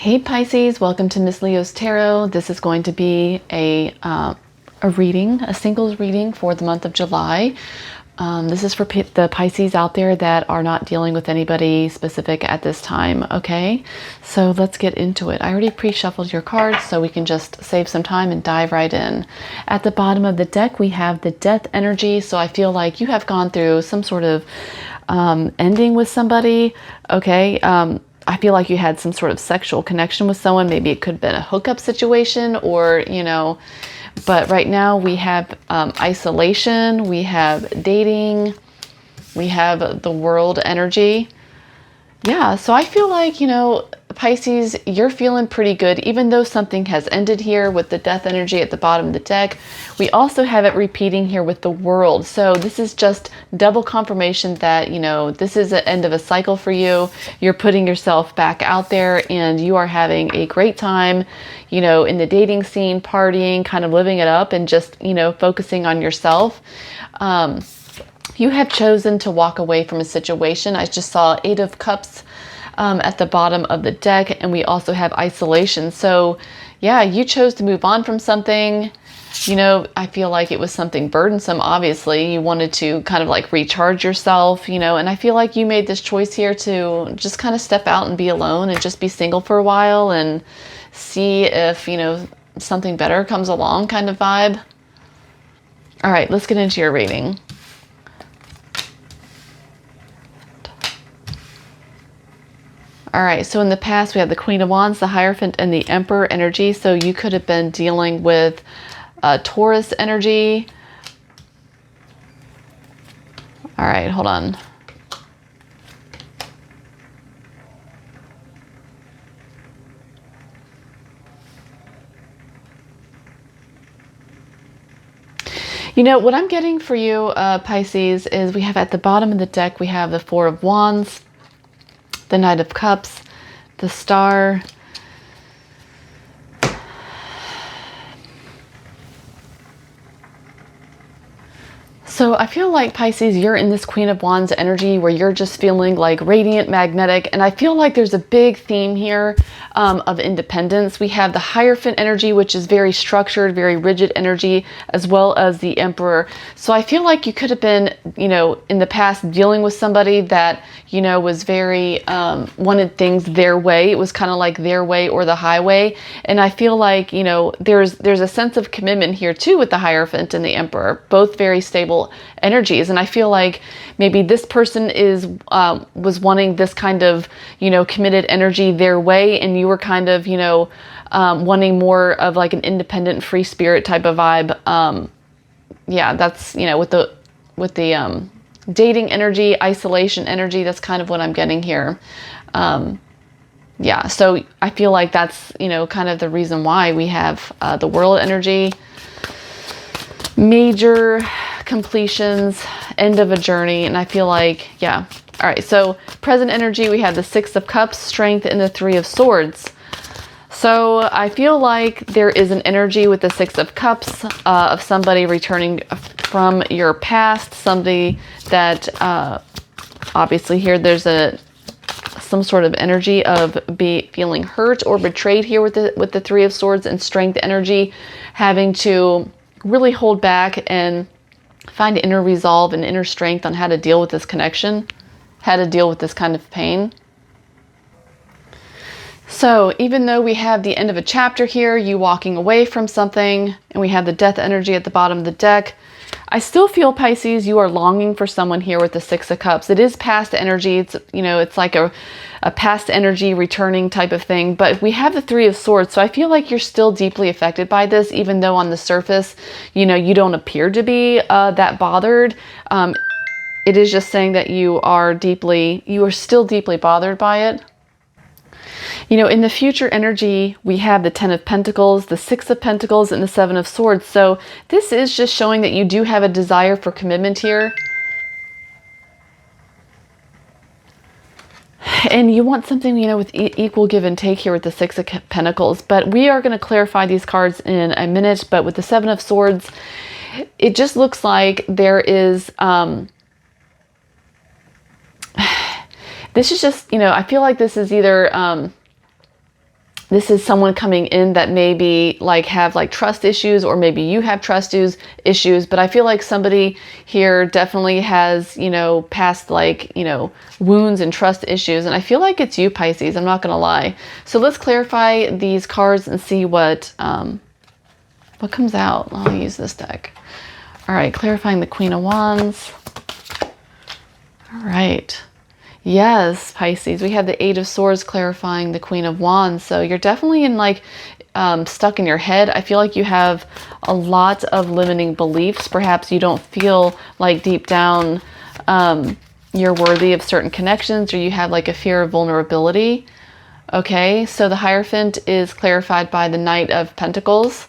Hey Pisces, welcome to Miss Leo's Tarot. This is going to be a reading, a singles reading for the month of July. This is for the Pisces out there that are not dealing with anybody specific at this time, okay? So let's get into it. I already pre-shuffled your cards so we can just save some time and dive right in. At the bottom of the deck, we have the death energy. So I feel like you have gone through some sort of ending with somebody, okay? I feel like you had some sort of sexual connection with someone. Maybe it could have been a hookup situation or, but right now we have isolation, we have dating, we have the world energy. Yeah, so I feel like, Pisces, you're feeling pretty good, even though something has ended here with the death energy at the bottom of the deck. We also have it repeating here with the world. So this is just double confirmation that, this is the end of a cycle for you. You're putting yourself back out there and you are having a great time, in the dating scene, partying, kind of living it up and just, focusing on yourself. You have chosen to walk away from a situation. I just saw 8 of Cups at the bottom of the deck, and we also have isolation. So yeah, you chose to move on from something. I feel like it was something burdensome, obviously. You wanted to kind of like recharge yourself, and I feel like you made this choice here to just kind of step out and be alone and just be single for a while and see if, something better comes along kind of vibe. All right, let's get into your reading. All right, so in the past, we have the Queen of Wands, the Hierophant, and the Emperor energy. So you could have been dealing with Taurus energy. All right, hold on. What I'm getting for you, Pisces, is we have at the bottom of the deck, we have the 4 of Wands, the Knight of Cups, the Star. So I feel like, Pisces, you're in this Queen of Wands energy where you're just feeling like radiant, magnetic. And I feel like there's a big theme here of independence. We have the Hierophant energy, which is very structured, very rigid energy, as well as the Emperor. So I feel like you could have been, in the past dealing with somebody that, was very, wanted things their way. It was kind of like their way or the highway. And I feel like, there's a sense of commitment here too with the Hierophant and the Emperor, both very stable energies. And I feel like maybe this person was wanting this kind of, committed energy their way, and you were kind of, wanting more of like an independent, free spirit type of vibe. Yeah, that's, with the dating energy, isolation energy, that's kind of what I'm getting here. Yeah, so I feel like that's, kind of the reason why we have the world energy, major completions, end of a journey. And I feel like, yeah. All right, so present energy, we have the 6 of Cups, Strength, and the 3 of Swords. So I feel like there is an energy with the 6 of Cups of somebody returning from your past, somebody that obviously here there's some sort of energy of feeling hurt or betrayed here with the 3 of Swords and Strength energy, having to really hold back and find inner resolve and inner strength on how to deal with this connection, how to deal with this kind of pain. So even though we have the end of a chapter here, you walking away from something, and we have the death energy at the bottom of the deck, I still feel, Pisces, you are longing for someone here with the 6 of Cups. It is past energy. It's, it's like a past energy returning type of thing. But we have the 3 of Swords. So I feel like you're still deeply affected by this, even though on the surface, you don't appear to be that bothered. It is just saying that you are still deeply bothered by it. In the future energy, we have the 10 of Pentacles, the 6 of Pentacles, and the 7 of Swords. So this is just showing that you do have a desire for commitment here. And you want something, with equal give and take here with the 6 of Pentacles. But we are going to clarify these cards in a minute. But with the 7 of Swords, it just looks like there is... this is just, I feel like this is either this is someone coming in that maybe like have like trust issues, or maybe you have trust issues, but I feel like somebody here definitely has, you know, past like, you know, wounds and trust issues. And I feel like it's you, Pisces. I'm not going to lie. So let's clarify these cards and see what comes out. I'll use this deck. All right. Clarifying the Queen of Wands. All right. Yes, Pisces. We have the Eight of Swords clarifying the Queen of Wands. So you're definitely in like stuck in your head. I feel like you have a lot of limiting beliefs. Perhaps you don't feel like deep down you're worthy of certain connections, or you have like a fear of vulnerability. Okay, so the Hierophant is clarified by the Knight of Pentacles.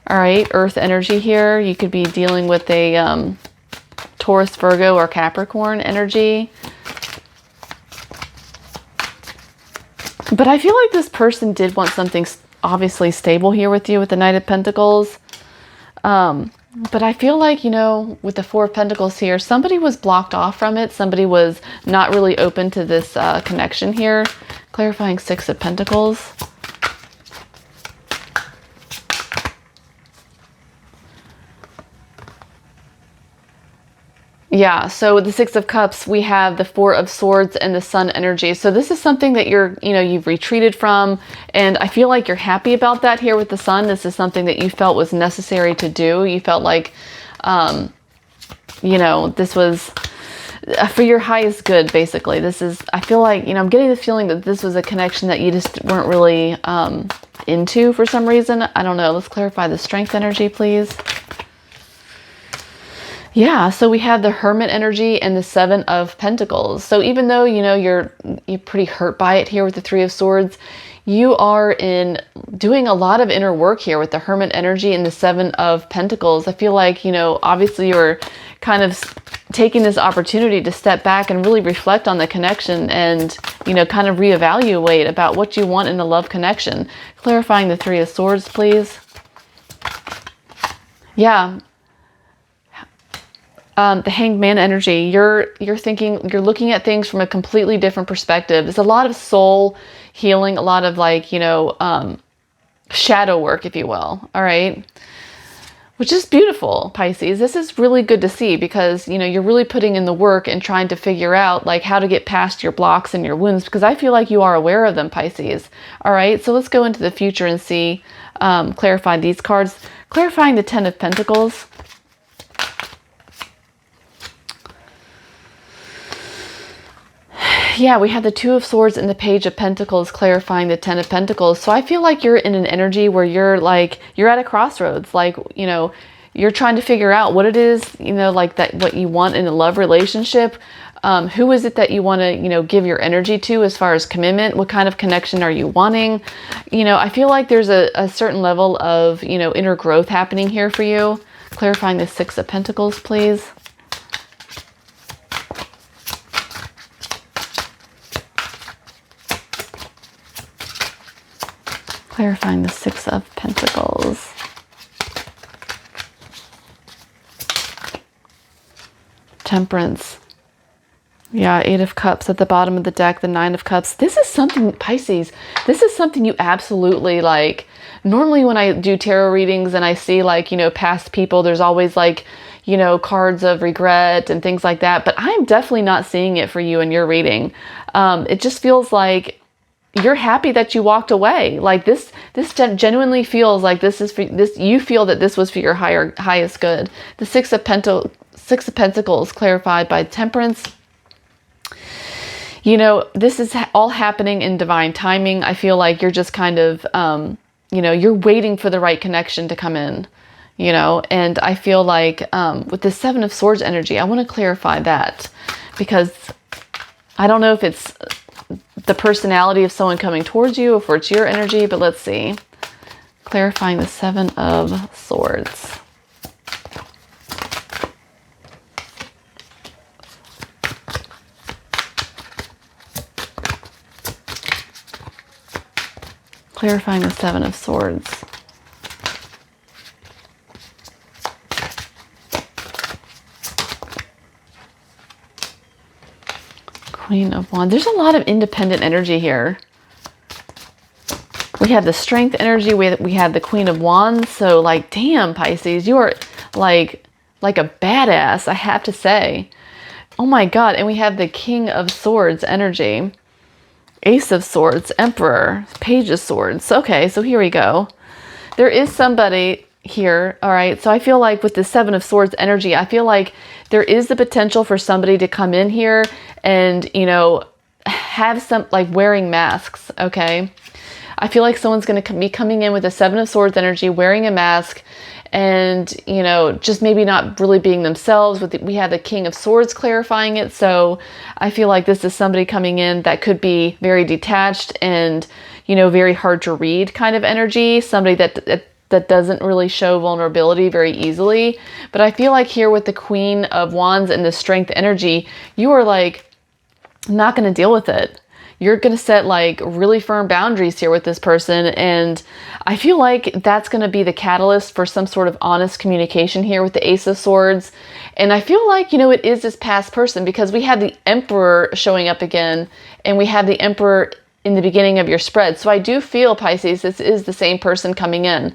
All right, Earth energy here. You could be dealing with a Taurus, Virgo, or Capricorn energy. But I feel like this person did want something obviously stable here with you with the Knight of Pentacles. But I feel like, you know, with the Four of Pentacles here, somebody was blocked off from it. Somebody was not really open to this connection here. Clarifying Six of Pentacles. Yeah, so with the Six of Cups, we have the Four of Swords and the Sun energy. So this is something that you've retreated from, and I feel like you're happy about that here with the Sun. This is something that you felt was necessary to do. You felt like, you know, this was for your highest good, basically. This is, I feel like, you know, I'm getting the feeling that this was a connection that you just weren't really into for some reason. I don't know. Let's clarify the Strength energy, please. Yeah, so we have the Hermit energy and the Seven of Pentacles. So even though, you know, you're pretty hurt by it here with the Three of Swords, you are doing a lot of inner work here with the Hermit energy and the Seven of Pentacles. I feel like, you know, obviously you're kind of taking this opportunity to step back and really reflect on the connection and, you know, kind of reevaluate about what you want in a love connection. Clarifying the Three of Swords, please. Yeah. The Hanged Man energy, you're looking at things from a completely different perspective. There's a lot of soul healing, a lot of like, you know, shadow work, if you will. All right. Which is beautiful, Pisces. This is really good to see because, you know, you're really putting in the work and trying to figure out like how to get past your blocks and your wounds, because I feel like you are aware of them, Pisces. All right. So let's go into the future and see, clarify these cards. Clarifying the Ten of Pentacles. Yeah, we have the Two of Swords and the Page of Pentacles clarifying the Ten of Pentacles. So I feel like you're in an energy where you're at a crossroads. Like, you know, you're trying to figure out what it is, you know, like that, what you want in a love relationship. Who is it that you want to, you know, give your energy to as far as commitment? What kind of connection are you wanting? You know, I feel like there's a certain level of, you know, inner growth happening here for you. Clarifying the Six of Pentacles, please. Clarifying the Six of Pentacles. Temperance. Yeah, Eight of Cups at the bottom of the deck, the Nine of Cups. This is something, Pisces, this is something you absolutely like. Normally when I do tarot readings and I see like, you know, past people, there's always like, you know, cards of regret and things like that. But I'm definitely not seeing it for you in your reading. It just feels like you're happy that you walked away. Like this genuinely feels like this is for this. You feel that this was for your highest good. The Six of Pentacles clarified by Temperance. You know, this is all happening in divine timing. I feel like you're just kind of, you know, you're waiting for the right connection to come in, you know, and I feel like with the Seven of Swords energy, I want to clarify that because I don't know if it's the personality of someone coming towards you, or if it's your energy, but let's see. Clarifying the Seven of Swords. Clarifying the Seven of Swords. Queen of Wands. There's a lot of independent energy here. We We have the Strength energy. We have the Queen of Wands. So like, damn, Pisces, you are like a badass, I have to say. Oh my God. And we have the King of Swords energy. Ace of Swords, Emperor, Page of Swords. Okay, so here we go. There is somebody here, all right? So I feel like with the Seven of Swords energy, I feel like there is the potential for somebody to come in here and, you know, have some, like, wearing masks, okay? I feel like someone's going to be coming in with the Seven of Swords energy, wearing a mask, and, you know, just maybe not really being themselves. We have the King of Swords clarifying it. So I feel like this is somebody coming in that could be very detached and, you know, very hard to read kind of energy. Somebody that doesn't really show vulnerability very easily. But I feel like here with the Queen of Wands and the Strength energy, you are like not going to deal with it. You're going to set like really firm boundaries here with this person. And I feel like that's going to be the catalyst for some sort of honest communication here with the Ace of Swords. And I feel like, you know, it is this past person, because we have the Emperor showing up again, and we have the Emperor in the beginning of your spread. So I do feel, Pisces, this is the same person coming in.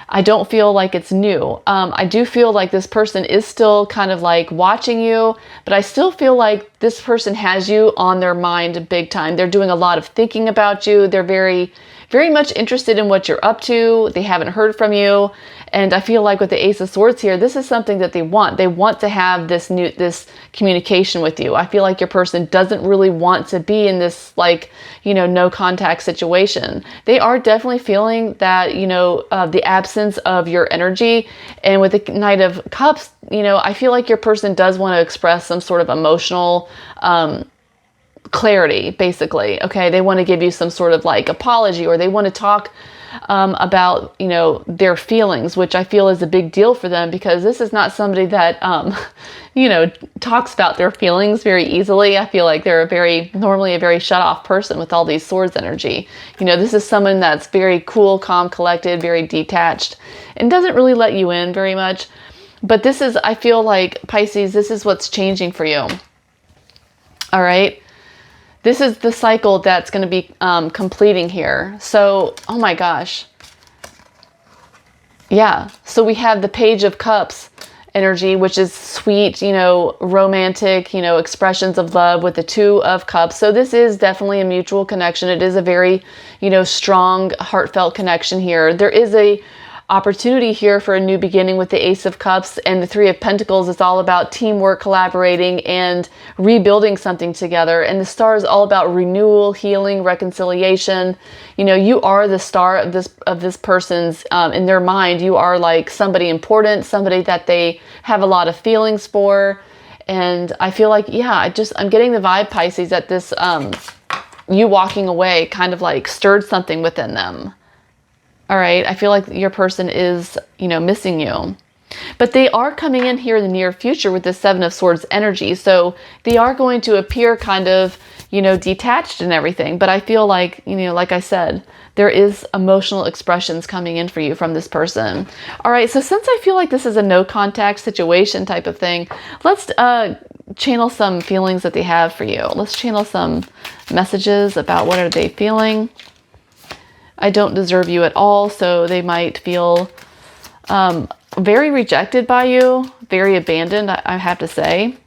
I don't feel like it's new. I do feel like this person is still kind of like watching you, but I still feel like this person has you on their mind big time. They're doing a lot of thinking about you. They're very, very much interested in what you're up to. They haven't heard from you. And I feel like with the Ace of Swords here, this is something that they want. They want to have this communication with you. I feel like your person doesn't really want to be in this, like, you know, no contact situation. They are definitely feeling that, you know, the absence of your energy. And with the Knight of Cups, you know, I feel like your person does want to express some sort of emotional clarity, basically. Okay, they want to give you some sort of like apology, or they want to talk about, you know, their feelings, which I feel is a big deal for them, because this is not somebody that, you know, talks about their feelings very easily. I feel like they're normally a very shut off person with all these swords energy. You know, this is someone that's very cool, calm, collected, very detached, and doesn't really let you in very much. But this is, I feel like, Pisces, this is what's changing for you. All right. This is the cycle that's going to be completing here. So, oh my gosh. Yeah. So we have the Page of Cups energy, which is sweet, you know, romantic, you know, expressions of love with the Two of Cups. So this is definitely a mutual connection. It is a very, you know, strong, heartfelt connection here. There is a opportunity here for a new beginning with the Ace of Cups and the Three of Pentacles. It's all about teamwork, collaborating, and rebuilding something together. And the Star is all about renewal, healing, reconciliation. You know, you are the star of this person's, in their mind. You are like somebody important, somebody that they have a lot of feelings for. And I feel like, yeah, I'm getting the vibe, Pisces, that this, you walking away kind of like stirred something within them. All right. I feel like your person is, you know, missing you, but they are coming in here in the near future with the Seven of Swords energy. So they are going to appear kind of, you know, detached and everything. But I feel like, you know, like I said, there is emotional expressions coming in for you from this person. All right. So since I feel like this is a no contact situation type of thing, let's channel some feelings that they have for you. Let's channel some messages about what are they feeling. I don't deserve you at all. So they might feel very rejected by you, very abandoned, I have to say.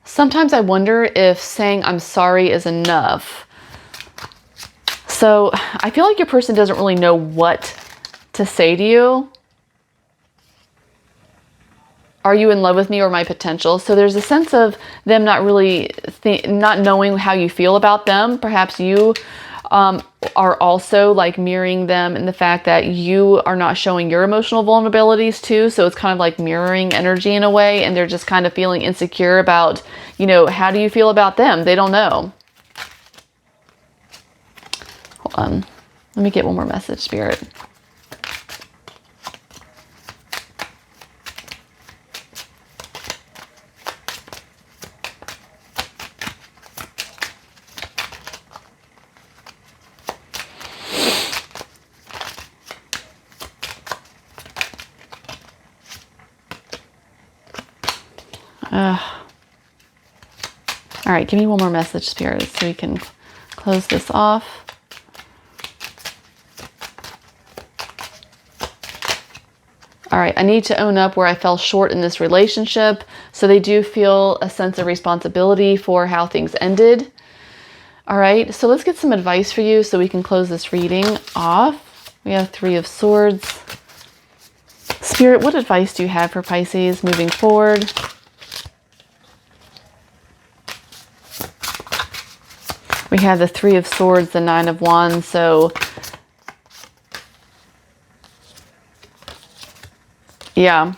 Sometimes I wonder if saying I'm sorry is enough. So I feel like your person doesn't really know what to say to you. Are you in love with me or my potential? So there's a sense of them not really not knowing how you feel about them. Perhaps you are also like mirroring them in the fact that you are not showing your emotional vulnerabilities too. So it's kind of like mirroring energy in a way, and they're just kind of feeling insecure about, you know, how do you feel about them? They don't know. Hold on. Let me get one more message, Spirit. All right, give me one more message, Spirit, so we can close this off. All right, I need to own up where I fell short in this relationship. So they do feel a sense of responsibility for how things ended. All right, so let's get some advice for you so we can close this reading off. We have Three of Swords. Spirit, what advice do you have for Pisces moving forward? We have the Three of Swords, the Nine of Wands. So yeah.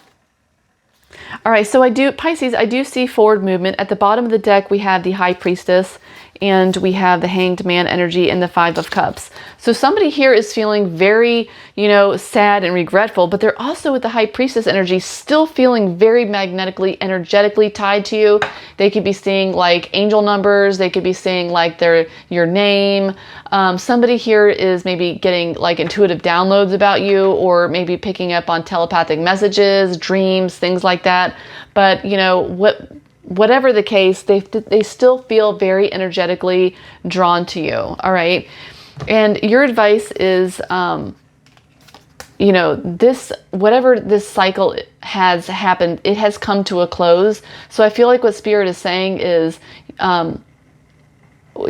All right, so Pisces, I do see forward movement. At the bottom of the deck, we have the High Priestess, and we have the Hanged Man energy and the Five of Cups. So somebody here is feeling very, sad and regretful, but they're also with the High Priestess energy still feeling very magnetically, energetically tied to you. They could be seeing like angel numbers. They could be seeing like your name. Somebody here is maybe getting like intuitive downloads about you, or maybe picking up on telepathic messages, dreams, things like that. But whatever the case, they still feel very energetically drawn to you. All right. And your advice is, whatever this cycle has happened, it has come to a close. So I feel like what Spirit is saying is,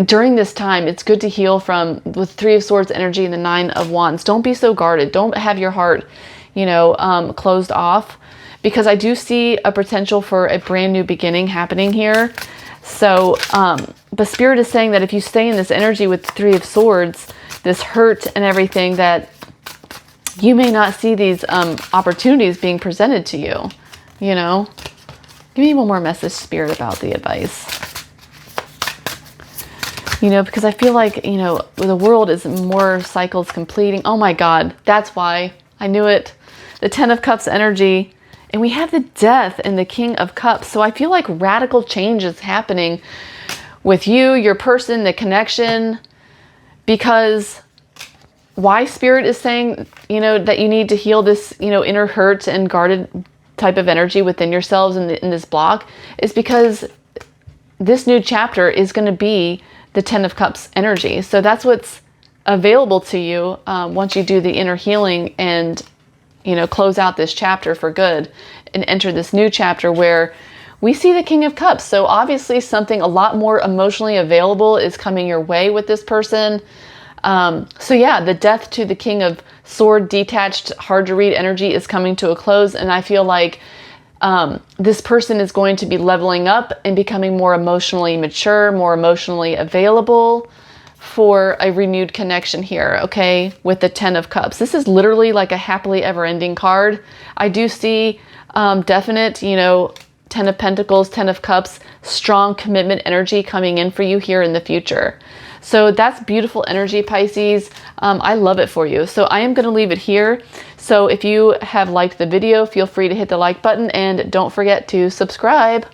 during this time, it's good to heal from with Three of Swords energy and the Nine of Wands. Don't be so guarded. Don't have your heart, closed off. Because I do see a potential for a brand new beginning happening here. So, but Spirit is saying that if you stay in this energy with the Three of Swords, this hurt and everything, that you may not see these opportunities being presented to you, Give me one more message, Spirit, about the advice. Because I feel like, the world is more cycles completing. Oh my God, that's why. I knew it. The Ten of Cups energy. And we have the Death and the King of Cups. So I feel like radical change is happening with you, your person, the connection. Because why Spirit is saying, that you need to heal this, inner hurt and guarded type of energy within yourselves in this block is because this new chapter is going to be the Ten of Cups energy. So that's what's available to you once you do the inner healing and close out this chapter for good and enter this new chapter where we see the King of Cups. So obviously something a lot more emotionally available is coming your way with this person. So yeah, the Death to the King of Sword, detached, hard to read energy is coming to a close. And I feel like this person is going to be leveling up and becoming more emotionally mature, more emotionally available for a renewed connection here, okay, with the Ten of Cups. This is literally like a happily ever ending card. I do see definite, Ten of Pentacles, Ten of Cups, strong commitment energy coming in for you here in the future. So that's beautiful energy, Pisces. I love it for you. So I am going to leave it here. So if you have liked the video, feel free to hit the like button and don't forget to subscribe.